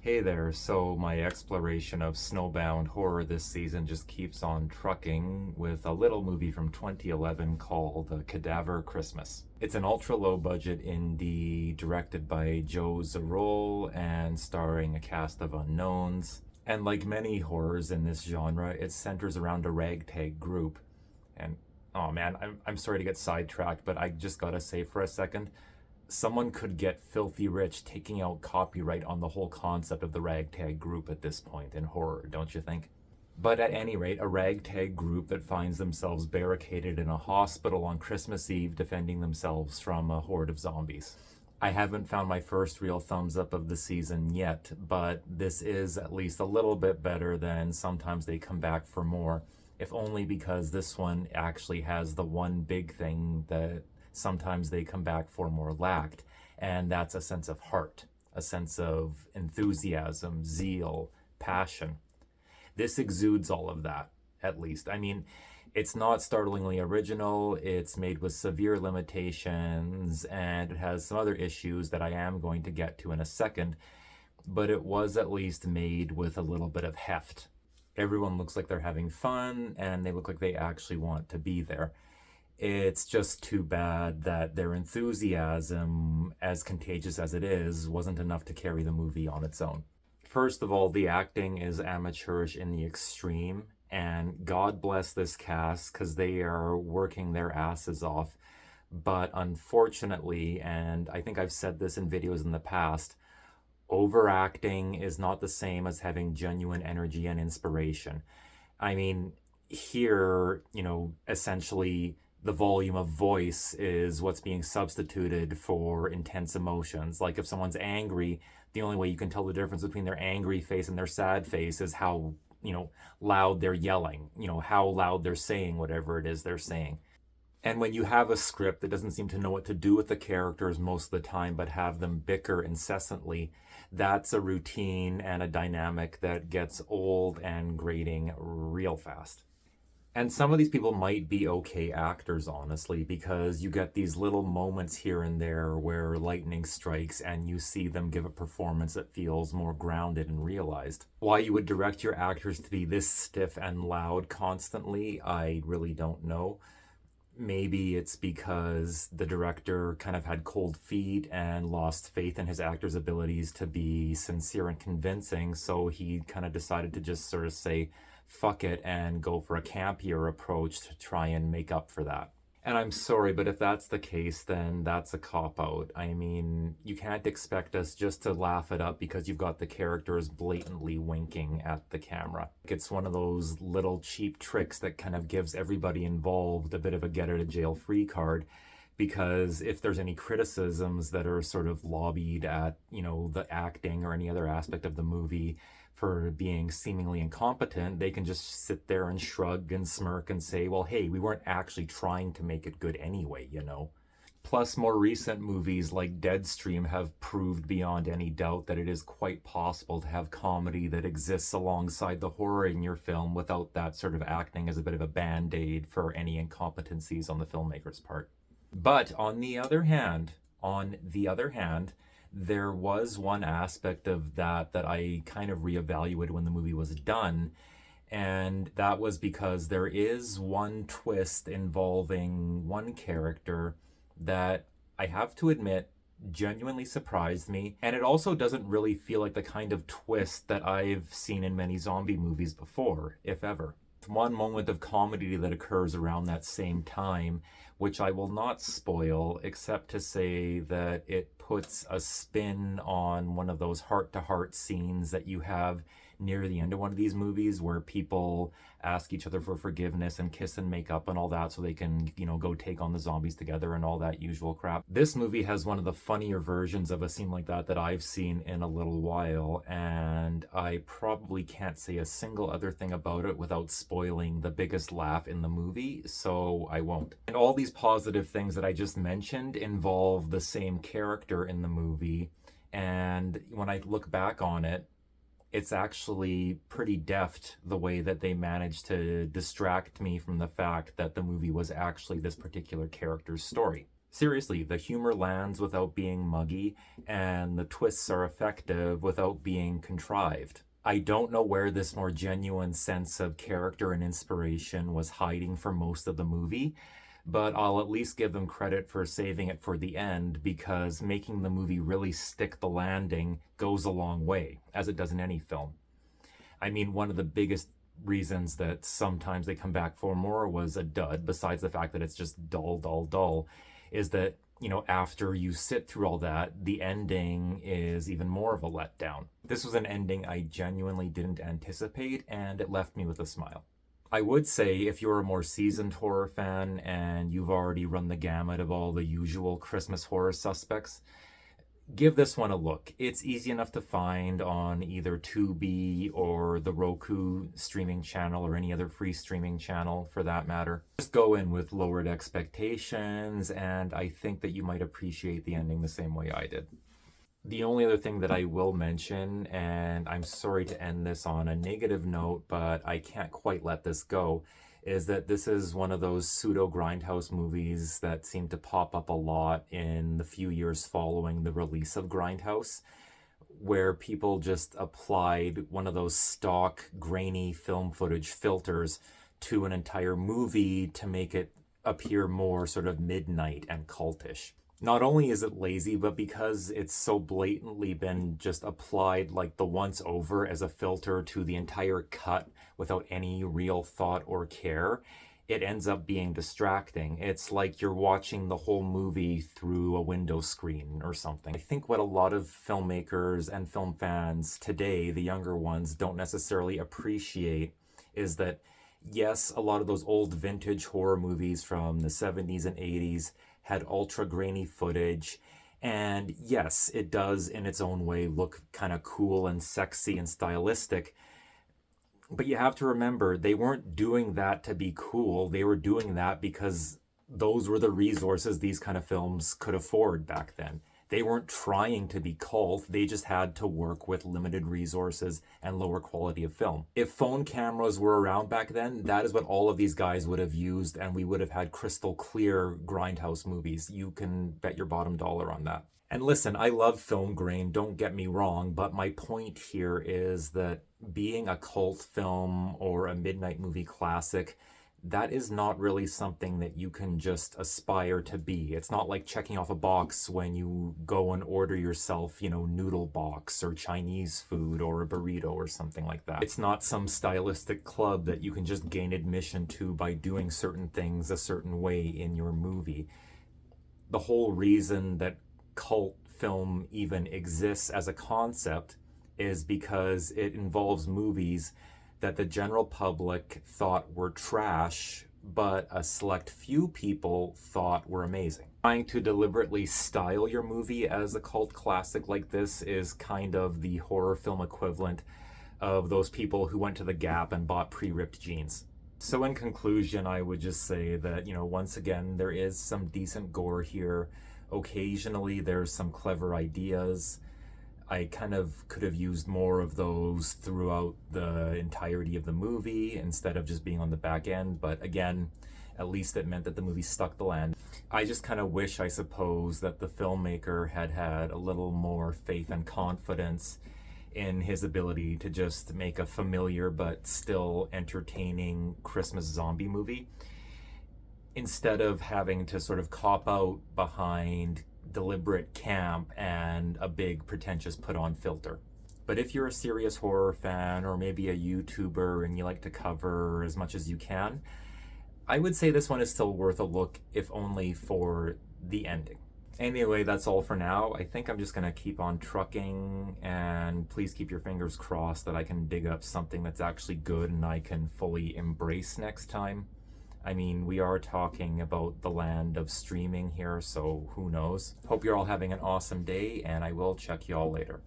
Hey there, so my exploration of snowbound horror this season just keeps on trucking with a little movie from 2011 called A Cadaver Christmas. It's an ultra-low budget indie directed by Joe Zarol and starring a cast of unknowns. And like many horrors in this genre, it centers around a ragtag group. And oh man, I'm sorry to get sidetracked, but I just gotta say for a second, someone could get filthy rich taking out copyright on the whole concept of the ragtag group at this point in horror, don't you think? But at any rate, a ragtag group that finds themselves barricaded in a hospital on Christmas Eve defending themselves from a horde of zombies. I haven't found my first real thumbs up of the season yet, but this is at least a little bit better than Sometimes They Come Back for More, if only because this one actually has the one big thing that Sometimes They Come Back for More lacked, and that's a sense of heart, a sense of enthusiasm, zeal, passion. This exudes all of that, at least. I mean, it's not startlingly original, it's made with severe limitations, and it has some other issues that I am going to get to in a second, but it was at least made with a little bit of heft. Everyone looks like they're having fun, and they look like they actually want to be there. It's just too bad that their enthusiasm, as contagious as it is, wasn't enough to carry the movie on its own. First of all, the acting is amateurish in the extreme, and God bless this cast because they are working their asses off. But unfortunately, and I think I've said this in videos in the past, overacting is not the same as having genuine energy and inspiration. I mean, here, essentially, the volume of voice is what's being substituted for intense emotions. Like if someone's angry, the only way you can tell the difference between their angry face and their sad face is how, loud they're yelling, how loud they're saying whatever it is they're saying. And when you have a script that doesn't seem to know what to do with the characters most of the time, but have them bicker incessantly, that's a routine and a dynamic that gets old and grating real fast. And some of these people might be okay actors, honestly, because you get these little moments here and there where lightning strikes and you see them give a performance that feels more grounded and realized. Why you would direct your actors to be this stiff and loud constantly, I really don't know. Maybe it's because the director kind of had cold feet and lost faith in his actors' abilities to be sincere and convincing, so he kind of decided to just sort of say, fuck it, and go for a campier approach to try and make up for that. And I'm sorry, but if that's the case, then that's a cop-out. I mean, you can't expect us just to laugh it up because you've got the characters blatantly winking at the camera. It's one of those little cheap tricks that kind of gives everybody involved a bit of a get-out-of-jail-free card, because if there's any criticisms that are sort of lobbied at, the acting or any other aspect of the movie for being seemingly incompetent, they can just sit there and shrug and smirk and say, well, hey, we weren't actually trying to make it good anyway, Plus, more recent movies like Deadstream have proved beyond any doubt that it is quite possible to have comedy that exists alongside the horror in your film without that sort of acting as a bit of a band-aid for any incompetencies on the filmmaker's part. But on the other hand, there was one aspect of that I kind of reevaluated when the movie was done, and that was because there is one twist involving one character that I have to admit genuinely surprised me, and it also doesn't really feel like the kind of twist that I've seen in many zombie movies before, if ever. One moment of comedy that occurs around that same time, which I will not spoil, except to say that it puts a spin on one of those heart-to-heart scenes that you have near the end of one of these movies where people ask each other for forgiveness and kiss and make up and all that so they can, go take on the zombies together and all that usual crap. This movie has one of the funnier versions of a scene like that I've seen in a little while, and I probably can't say a single other thing about it without spoiling the biggest laugh in the movie, so I won't. And all these positive things that I just mentioned involve the same character in the movie, and when I look back on it, it's actually pretty deft the way that they managed to distract me from the fact that the movie was actually this particular character's story. Seriously, the humor lands without being muggy, and the twists are effective without being contrived. I don't know where this more genuine sense of character and inspiration was hiding for most of the movie, but I'll at least give them credit for saving it for the end, because making the movie really stick the landing goes a long way, as it does in any film. I mean, one of the biggest reasons that sometimes they come back for more was a dud, besides the fact that it's just dull, dull, dull, is that, after you sit through all that, the ending is even more of a letdown. This was an ending I genuinely didn't anticipate, and it left me with a smile. I would say if you're a more seasoned horror fan and you've already run the gamut of all the usual Christmas horror suspects, give this one a look. It's easy enough to find on either Tubi or the Roku streaming channel, or any other free streaming channel for that matter. Just go in with lowered expectations, and I think that you might appreciate the ending the same way I did. The only other thing that I will mention, and I'm sorry to end this on a negative note, but I can't quite let this go, is that this is one of those pseudo Grindhouse movies that seem to pop up a lot in the few years following the release of Grindhouse, where people just applied one of those stock grainy film footage filters to an entire movie to make it appear more sort of midnight and cultish. Not only is it lazy, but because it's so blatantly been just applied like the once over as a filter to the entire cut without any real thought or care, it ends up being distracting. It's like you're watching the whole movie through a window screen or something. I think what a lot of filmmakers and film fans today, the younger ones, don't necessarily appreciate is that, yes, a lot of those old vintage horror movies from the 70s and 80s had ultra grainy footage, and yes, it does in its own way look kind of cool and sexy and stylistic, but you have to remember, they weren't doing that to be cool. They were doing that because those were the resources these kind of films could afford back then. They weren't trying to be cult, they just had to work with limited resources and lower quality of film. If phone cameras were around back then, that is what all of these guys would have used, and we would have had crystal clear Grindhouse movies. You can bet your bottom dollar on that. And listen, I love film grain, don't get me wrong, but my point here is that being a cult film or a midnight movie classic, that is not really something that you can just aspire to be. It's not like checking off a box when you go and order yourself, noodle box or Chinese food or a burrito or something like that. It's not some stylistic club that you can just gain admission to by doing certain things a certain way in your movie. The whole reason that cult film even exists as a concept is because it involves movies that the general public thought were trash, but a select few people thought were amazing. Trying to deliberately style your movie as a cult classic like this is kind of the horror film equivalent of those people who went to the Gap and bought pre-ripped jeans. So in conclusion, I would just say that, once again, there is some decent gore here. Occasionally, there's some clever ideas. I kind of could have used more of those throughout the entirety of the movie instead of just being on the back end, but again, at least it meant that the movie stuck the land. I just kind of wish, I suppose, that the filmmaker had had a little more faith and confidence in his ability to just make a familiar but still entertaining Christmas zombie movie, instead of having to sort of cop out behind deliberate camp and a big pretentious put on filter. But if you're a serious horror fan or maybe a YouTuber and you like to cover as much as you can, I would say this one is still worth a look, if only for the ending. Anyway, that's all for now. I think I'm just gonna keep on trucking, and please keep your fingers crossed that I can dig up something that's actually good and I can fully embrace next time. I mean, we are talking about the land of streaming here, so who knows? Hope you're all having an awesome day, and I will check you all later.